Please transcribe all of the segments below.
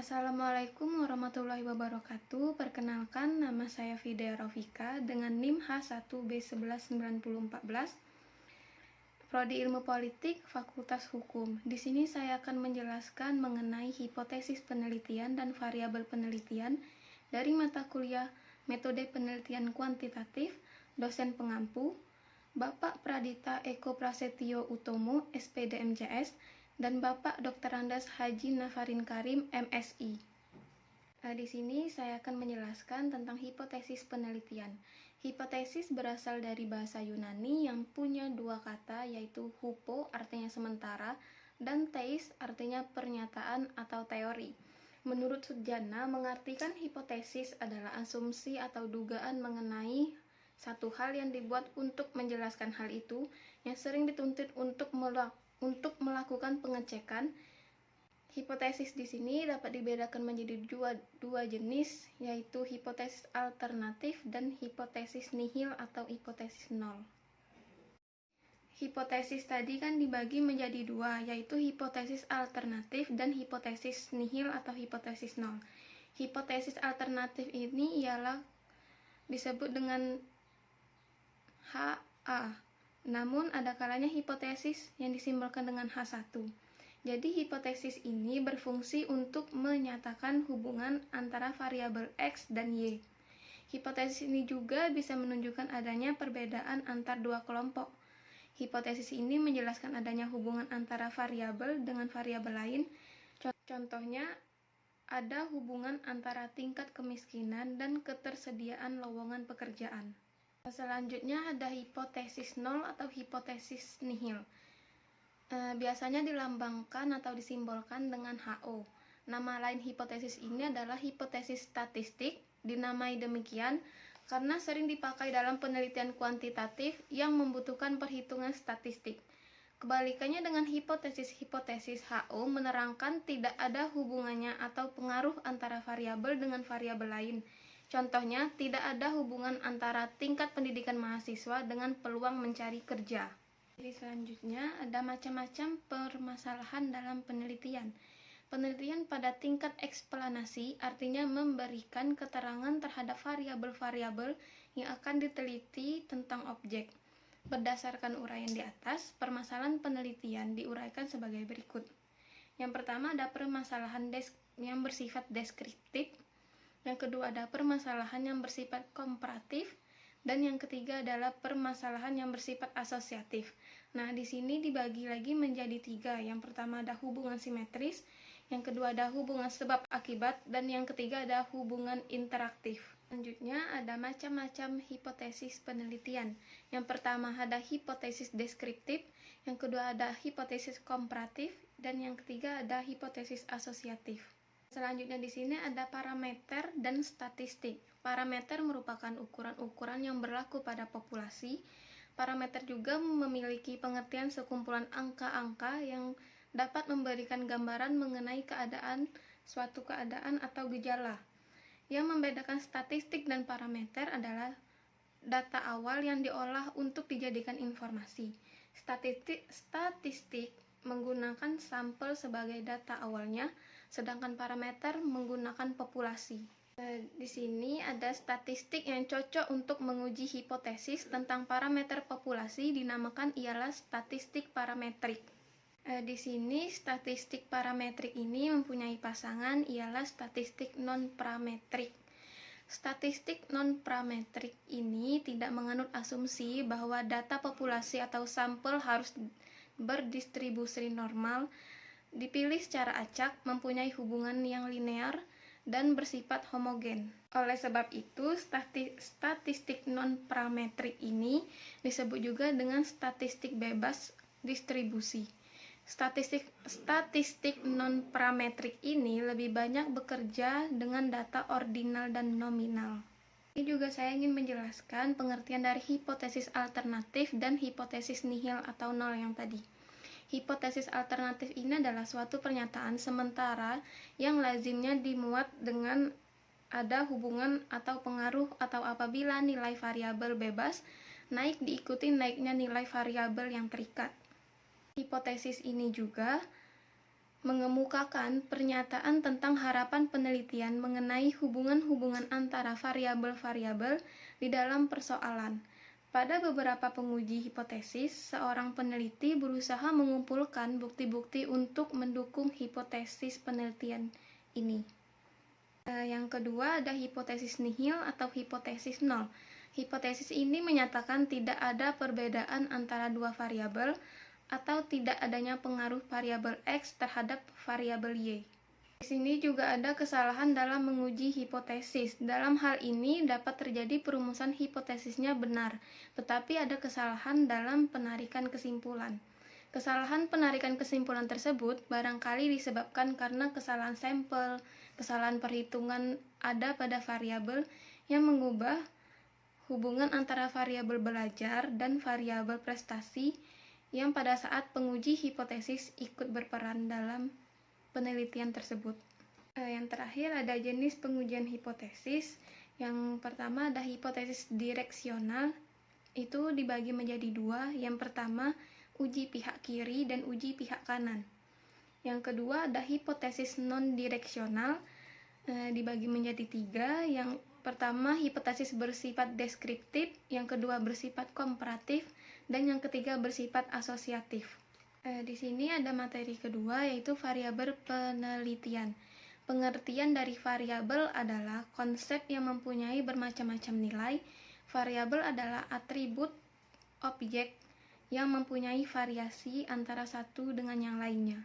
Assalamualaikum warahmatullahi wabarakatuh. Perkenalkan, nama saya Fidea Rofika dengan NIM H1B119014, Prodi Ilmu Politik, Fakultas Hukum. Di sini saya akan menjelaskan mengenai hipotesis penelitian dan variabel penelitian dari mata kuliah Metode Penelitian Kuantitatif, dosen pengampu, Bapak Pradita Eko Prasetyo Utomo, SPD MJS, dan Bapak Dr. Andes Haji Nafarin Karim, MSI. Di sini saya akan menjelaskan tentang hipotesis penelitian. Hipotesis berasal dari bahasa Yunani yang punya dua kata, yaitu hupo artinya sementara dan theis artinya pernyataan atau teori. Menurut Sujana, mengartikan hipotesis adalah asumsi atau dugaan mengenai satu hal yang dibuat untuk menjelaskan hal itu, yang sering dituntut untuk melakukan pengecekan. Hipotesis di sini dapat dibedakan menjadi dua jenis, yaitu hipotesis alternatif dan hipotesis nihil atau hipotesis nol. Hipotesis tadi kan dibagi menjadi dua, yaitu hipotesis alternatif dan hipotesis nihil atau hipotesis nol. Hipotesis alternatif ini ialah disebut dengan HA. Namun ada kalanya hipotesis yang disimbolkan dengan H1. Jadi hipotesis ini berfungsi untuk menyatakan hubungan antara variabel X dan Y. Hipotesis ini juga bisa menunjukkan adanya perbedaan antar dua kelompok. Hipotesis ini menjelaskan adanya hubungan antara variabel dengan variabel lain. Contohnya, ada hubungan antara tingkat kemiskinan dan ketersediaan lowongan pekerjaan. Selanjutnya ada hipotesis nol atau hipotesis nihil. Biasanya dilambangkan atau disimbolkan dengan HO. Nama lain hipotesis ini adalah hipotesis statistik, dinamai demikian karena sering dipakai dalam penelitian kuantitatif yang membutuhkan perhitungan statistik. Kebalikannya dengan hipotesis HO menerangkan tidak ada hubungannya atau pengaruh antara variabel dengan variabel lain. Contohnya, tidak ada hubungan antara tingkat pendidikan mahasiswa dengan peluang mencari kerja. Jadi selanjutnya ada macam-macam permasalahan dalam penelitian. Penelitian pada tingkat eksplanasi artinya memberikan keterangan terhadap variabel-variabel yang akan diteliti tentang objek. Berdasarkan uraian di atas, permasalahan penelitian diuraikan sebagai berikut. Yang pertama ada permasalahan yang bersifat deskriptif. Yang kedua ada permasalahan yang bersifat komparatif, dan yang ketiga adalah permasalahan yang bersifat asosiatif. Nah, di sini dibagi lagi menjadi tiga. Yang pertama ada hubungan simetris, yang kedua ada hubungan sebab akibat, dan yang ketiga ada hubungan interaktif. Selanjutnya ada macam-macam hipotesis penelitian. Yang pertama ada hipotesis deskriptif, yang kedua ada hipotesis komparatif, dan yang ketiga ada hipotesis asosiatif. Selanjutnya di sini ada parameter dan statistik. Parameter merupakan ukuran-ukuran yang berlaku pada populasi. Parameter juga memiliki pengertian sekumpulan angka-angka yang dapat memberikan gambaran mengenai suatu keadaan atau gejala. Yang membedakan statistik dan parameter adalah data awal yang diolah untuk dijadikan informasi. Statistik menggunakan sampel sebagai data awalnya, sedangkan parameter menggunakan populasi. Di sini ada statistik yang cocok untuk menguji hipotesis tentang parameter populasi, dinamakan ialah statistik parametrik. Di sini statistik parametrik ini mempunyai pasangan ialah statistik non-parametrik. Statistik non-parametrik ini tidak menganut asumsi bahwa data populasi atau sampel harus berdistribusi normal, dipilih secara acak, mempunyai hubungan yang linear, dan bersifat homogen. Oleh sebab itu, statistik non-parametrik ini disebut juga dengan statistik bebas distribusi. Statistik non-parametrik ini lebih banyak bekerja dengan data ordinal dan nominal. Ini juga saya ingin menjelaskan pengertian dari hipotesis alternatif dan hipotesis nihil atau nol yang tadi. Hipotesis alternatif ini adalah suatu pernyataan sementara yang lazimnya dimuat dengan ada hubungan atau pengaruh atau apabila nilai variabel bebas naik diikuti naiknya nilai variabel yang terikat. Hipotesis ini juga mengemukakan pernyataan tentang harapan penelitian mengenai hubungan-hubungan antara variabel-variabel di dalam persoalan. Pada beberapa penguji hipotesis, seorang peneliti berusaha mengumpulkan bukti-bukti untuk mendukung hipotesis penelitian ini. Yang kedua ada hipotesis nihil atau hipotesis nol. Hipotesis ini menyatakan tidak ada perbedaan antara dua variabel atau tidak adanya pengaruh variabel X terhadap variabel Y. Di sini juga ada kesalahan dalam menguji hipotesis. Dalam hal ini dapat terjadi perumusan hipotesisnya benar, tetapi ada kesalahan dalam penarikan kesimpulan. Kesalahan penarikan kesimpulan tersebut barangkali disebabkan karena kesalahan sampel, kesalahan perhitungan ada pada variabel yang mengubah hubungan antara variabel belajar dan variabel prestasi yang pada saat penguji hipotesis ikut berperan dalam penelitian tersebut. Yang terakhir ada jenis pengujian hipotesis. Yang pertama ada hipotesis direksional, itu dibagi menjadi dua. Yang pertama uji pihak kiri dan uji pihak kanan. Yang kedua ada hipotesis non-direksional, dibagi menjadi tiga. Yang pertama hipotesis bersifat deskriptif, yang kedua bersifat komparatif, dan yang ketiga bersifat asosiatif. Di sini ada materi kedua yaitu variabel penelitian. Pengertian dari variabel adalah konsep yang mempunyai bermacam-macam nilai. Variabel adalah atribut objek yang mempunyai variasi antara satu dengan yang lainnya.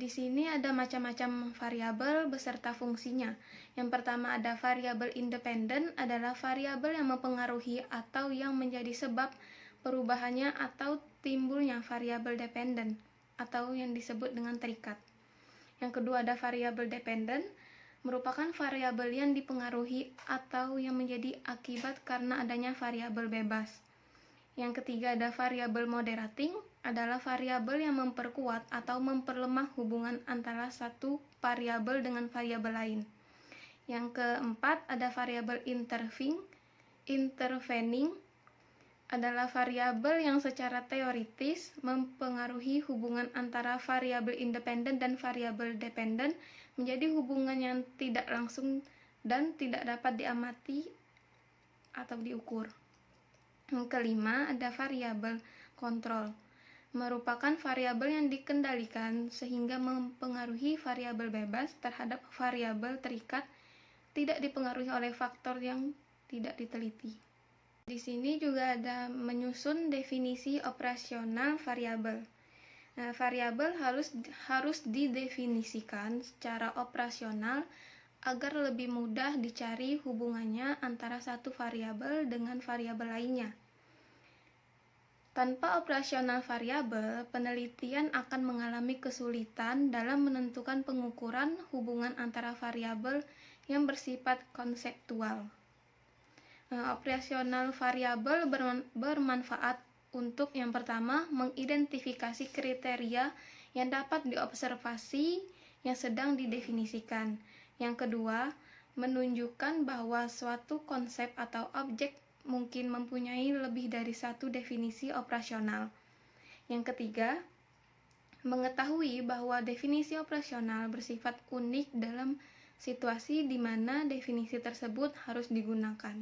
Di sini ada macam-macam variabel beserta fungsinya. Yang pertama ada variabel independen, adalah variabel yang mempengaruhi atau yang menjadi sebab perubahannya atau timbulnya variabel dependen atau yang disebut dengan terikat. Yang kedua ada variabel dependen, merupakan variabel yang dipengaruhi atau yang menjadi akibat karena adanya variabel bebas. Yang ketiga ada variabel moderating, adalah variabel yang memperkuat atau memperlemah hubungan antara satu variabel dengan variabel lain. Yang keempat ada variabel intervening, adalah variabel yang secara teoritis mempengaruhi hubungan antara variabel independen dan variabel dependen menjadi hubungan yang tidak langsung dan tidak dapat diamati atau diukur. Yang kelima ada variabel kontrol, merupakan variabel yang dikendalikan sehingga mempengaruhi variabel bebas terhadap variabel terikat, tidak dipengaruhi oleh faktor yang tidak diteliti. Di sini juga ada menyusun definisi operasional variabel. Variabel harus didefinisikan secara operasional agar lebih mudah dicari hubungannya antara satu variabel dengan variabel lainnya. Tanpa operasional variabel, penelitian akan mengalami kesulitan dalam menentukan pengukuran hubungan antara variabel yang bersifat konseptual. Operasional variabel bermanfaat untuk yang pertama mengidentifikasi kriteria yang dapat diobservasi yang sedang didefinisikan. Yang kedua, menunjukkan bahwa suatu konsep atau objek mungkin mempunyai lebih dari satu definisi operasional. Yang ketiga, mengetahui bahwa definisi operasional bersifat unik dalam situasi di mana definisi tersebut harus digunakan.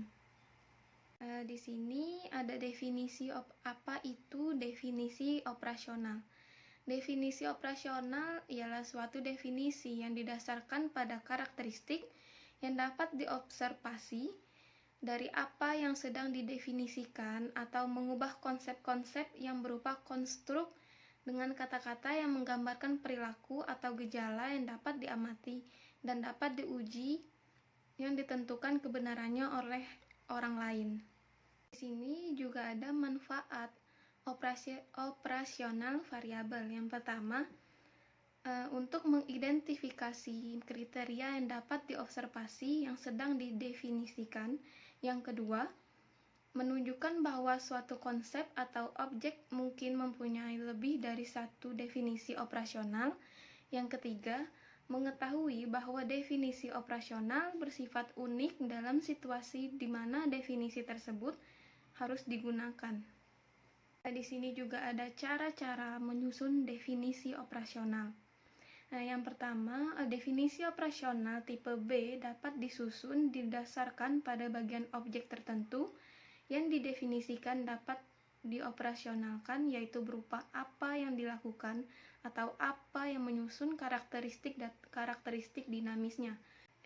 Di sini ada definisi apa itu definisi operasional. Definisi operasional ialah suatu definisi yang didasarkan pada karakteristik yang dapat diobservasi dari apa yang sedang didefinisikan atau mengubah konsep-konsep yang berupa konstruk dengan kata-kata yang menggambarkan perilaku atau gejala yang dapat diamati dan dapat diuji yang ditentukan kebenarannya oleh orang lain. Di sini juga ada manfaat operasional variabel. Yang pertama, untuk mengidentifikasi kriteria yang dapat diobservasi yang sedang didefinisikan. Yang kedua, menunjukkan bahwa suatu konsep atau objek mungkin mempunyai lebih dari satu definisi operasional. Yang ketiga, mengetahui bahwa definisi operasional bersifat unik dalam situasi di mana definisi tersebut harus digunakan. Di sini juga ada cara-cara menyusun definisi operasional. Yang pertama, definisi operasional tipe B dapat disusun didasarkan pada bagian objek tertentu yang didefinisikan dapat dioperasionalkan, yaitu berupa apa yang dilakukan atau apa yang menyusun karakteristik dinamisnya.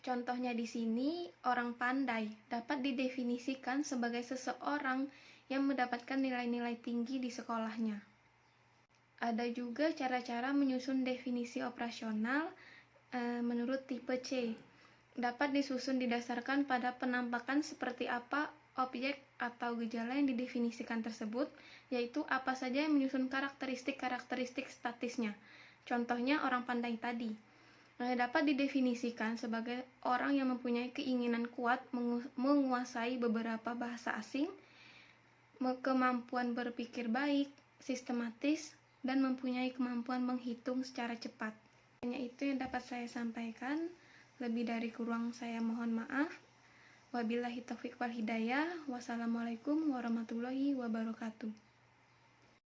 Contohnya di sini, orang pandai dapat didefinisikan sebagai seseorang yang mendapatkan nilai-nilai tinggi di sekolahnya. Ada juga cara-cara menyusun definisi operasional menurut tipe C. Dapat disusun didasarkan pada penampakan seperti apa objek atau gejala yang didefinisikan tersebut, yaitu apa saja yang menyusun karakteristik statisnya. Contohnya orang pandai tadi. Dapat didefinisikan sebagai orang yang mempunyai keinginan kuat menguasai beberapa bahasa asing, kemampuan berpikir baik, sistematis, dan mempunyai kemampuan menghitung secara cepat. Hanya itu yang dapat saya sampaikan. Lebih dari kurang saya mohon maaf. Wabillahi taufiq wal hidayah. Wassalamualaikum warahmatullahi wabarakatuh.